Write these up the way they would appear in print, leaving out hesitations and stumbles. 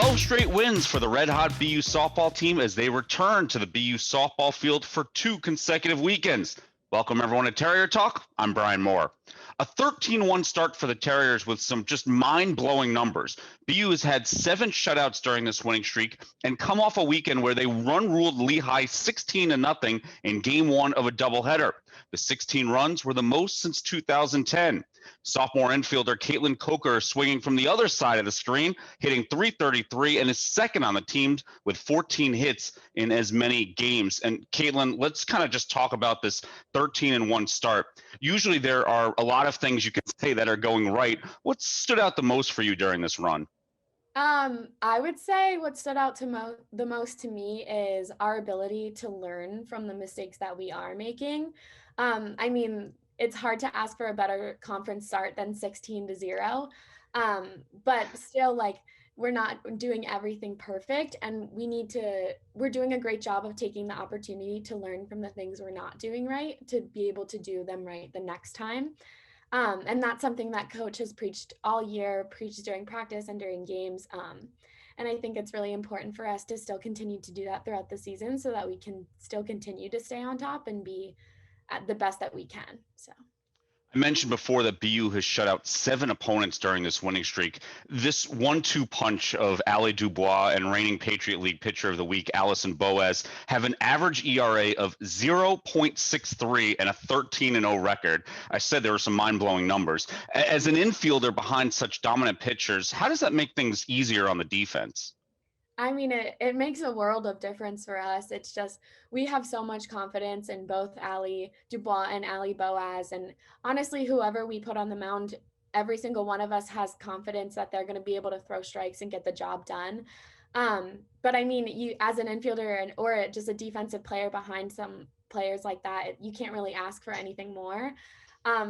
12 straight wins for the red-hot BU softball team as they return to the BU softball field for 2 consecutive weekends. Welcome everyone to Terrier Talk. I'm Brian Maurer. A 13-1 start for the Terriers with some just mind-blowing numbers. BU has had 7 shutouts during this winning streak and come off a weekend where they run-ruled Lehigh 16-0 in Game 1 of a doubleheader. The 16 runs were the most since 2010. Sophomore infielder Caitlin Coker swinging from the other side of the screen, hitting .333 and is second on the team with 14 hits in as many games. And Caitlin, let's kind of just talk about this 13-1 start. Usually there are a lot of things you can say that are going right. What stood out the most for you during this run? I would say what stood out the most to me is our ability to learn from the mistakes that we are making. I mean, it's hard to ask for a better conference start than 16-0. But still, like, we're not doing everything perfect, and we're doing a great job of taking the opportunity to learn from the things we're not doing right to be able to do them right the next time. And that's something that coach has preached all year, preached during practice and during games. And I think it's really important for us to still continue to do that throughout the season so that we can still continue to stay on top and be at the best that we can. So. I mentioned before that BU has shut out 7 opponents during this winning streak. This 1-2 punch of Ali Dubois and reigning Patriot League Pitcher of the Week, Allison Boaz, have an average ERA of 0.63 and a 13-0 record. I said there were some mind-blowing numbers. As an infielder behind such dominant pitchers, how does that make things easier on the defense? I mean, it makes a world of difference for us. It's just, we have so much confidence in both Ali Dubois and Ali Boaz. And honestly, whoever we put on the mound, every single one of us has confidence that they're going to be able to throw strikes and get the job done. But I mean, you as an infielder or just a defensive player behind some players like that, you can't really ask for anything more.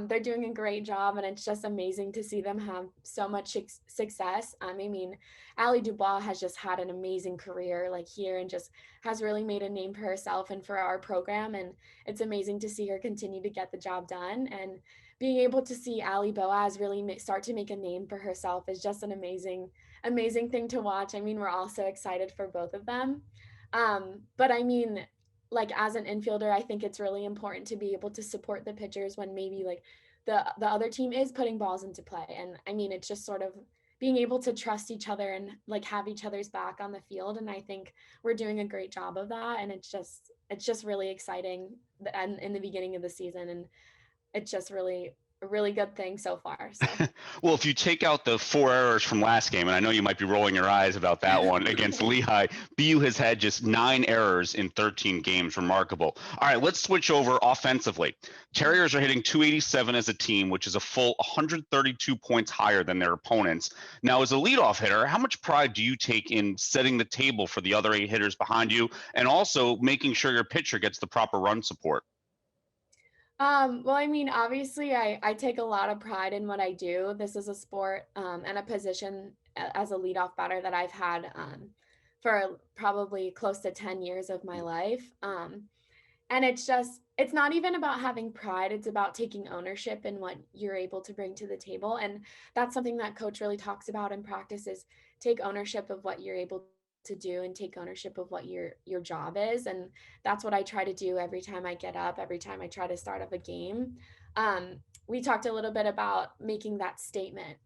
They're doing a great job, and it's just amazing to see them have so much success. I mean, Ali Dubois has just had an amazing career like here and just has really made a name for herself and for our program. And it's amazing to see her continue to get the job done. And being able to see Ali Boaz really start to make a name for herself is just an amazing thing to watch. I mean, we're all so excited for both of them. But I mean, like as an infielder, I think it's really important to be able to support the pitchers when maybe like the other team is putting balls into play. And I mean, it's just sort of being able to trust each other and like have each other's back on the field. And I think we're doing a great job of that. And it's just really exciting and in the beginning of the season. And it's just really a really good thing so far. So. Well, if you take out the 4 errors from last game, and I know you might be rolling your eyes about that one against Lehigh, BU has had just 9 errors in 13 games. Remarkable. All right, let's switch over offensively. Terriers are hitting .287 as a team, which is a full 132 points higher than their opponents. Now, as a leadoff hitter, how much pride do you take in setting the table for the other 8 hitters behind you and also making sure your pitcher gets the proper run support? Well, I mean, obviously, I take a lot of pride in what I do. This is a sport and a position as a leadoff batter that I've had for probably close to 10 years of my life. And it's not even about having pride. It's about taking ownership in what you're able to bring to the table. And that's something that coach really talks about in practice is take ownership of what you're able to do and take ownership of what your job is. And that's what I try to do every time I get up, every time I try to start up a game. We talked a little bit about making that statement,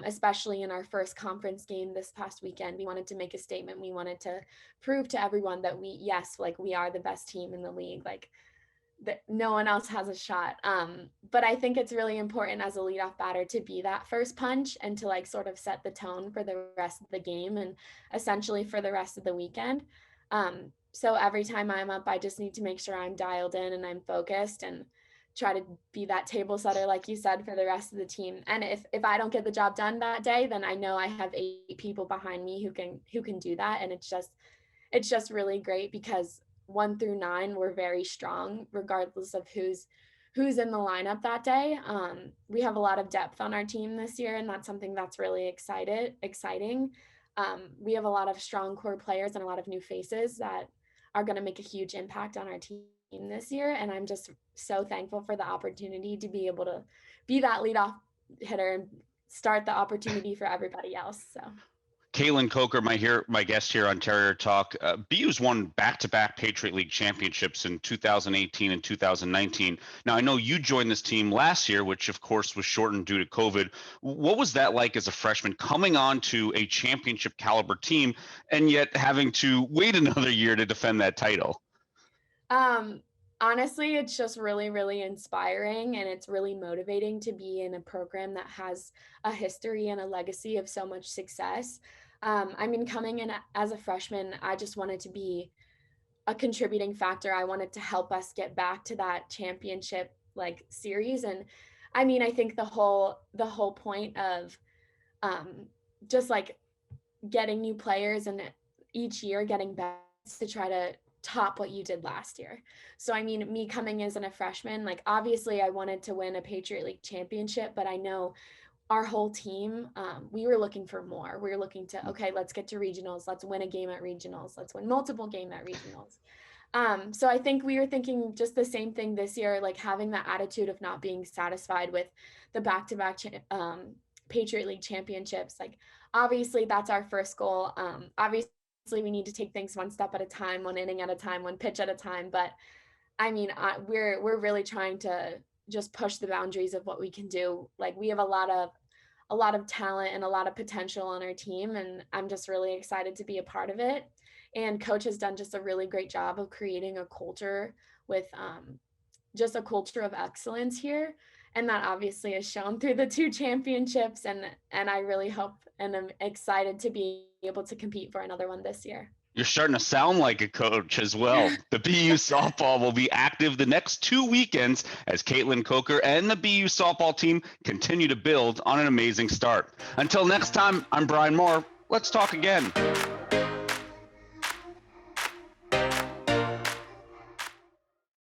especially in our first conference game this past weekend. We wanted to make a statement. We wanted to prove to everyone that we are the best team in the league. Like that no one else has a shot. But I think it's really important as a leadoff batter to be that first punch and to like sort of set the tone for the rest of the game and essentially for the rest of the weekend. So every time I'm up, I just need to make sure I'm dialed in and I'm focused and try to be that table setter, like you said, for the rest of the team. And if I don't get the job done that day, then I know I have 8 people behind me who can do that. And it's just really great because 1 through 9 were very strong, regardless of who's in the lineup that day. We have a lot of depth on our team this year, and that's something that's really exciting. We have a lot of strong core players and a lot of new faces that are going to make a huge impact on our team this year. And I'm just so thankful for the opportunity to be able to be that leadoff hitter and start the opportunity for everybody else. So. Caitlin Coker, my guest here on Terrier Talk. BU's won back-to-back Patriot League championships in 2018 and 2019. Now, I know you joined this team last year, which of course was shortened due to COVID. What was that like as a freshman coming on to a championship caliber team and yet having to wait another year to defend that title? Honestly, it's just really, really inspiring, and it's really motivating to be in a program that has a history and a legacy of so much success. I mean, coming in as a freshman, I just wanted to be a contributing factor. I wanted to help us get back to that championship like series. And I mean, I think the whole point of just like getting new players and each year getting better to try to top what you did last year. So I mean, me coming as a freshman, like obviously I wanted to win a Patriot League championship, but I know our whole team, we were looking for more. We were looking to, okay, let's get to regionals. Let's win a game at regionals. Let's win multiple games at regionals. So I think we were thinking just the same thing this year, like having that attitude of not being satisfied with the back-to-back Patriot League championships. Like obviously that's our first goal. Obviously we need to take things one step at a time, one inning at a time, one pitch at a time. But I mean, we're really trying to just push the boundaries of what we can do. Like we have a lot of talent and a lot of potential on our team, and I'm just really excited to be a part of it. And coach has done just a really great job of creating a culture with just a culture of excellence here, and that obviously is shown through the two championships. And I really hope and I'm excited to be able to compete for another one this year. You're starting to sound like a coach as well. The BU softball will be active the next 2 weekends as Caitlin Coker and the BU softball team continue to build on an amazing start. Until next time, I'm Brian Maurer. Let's talk again.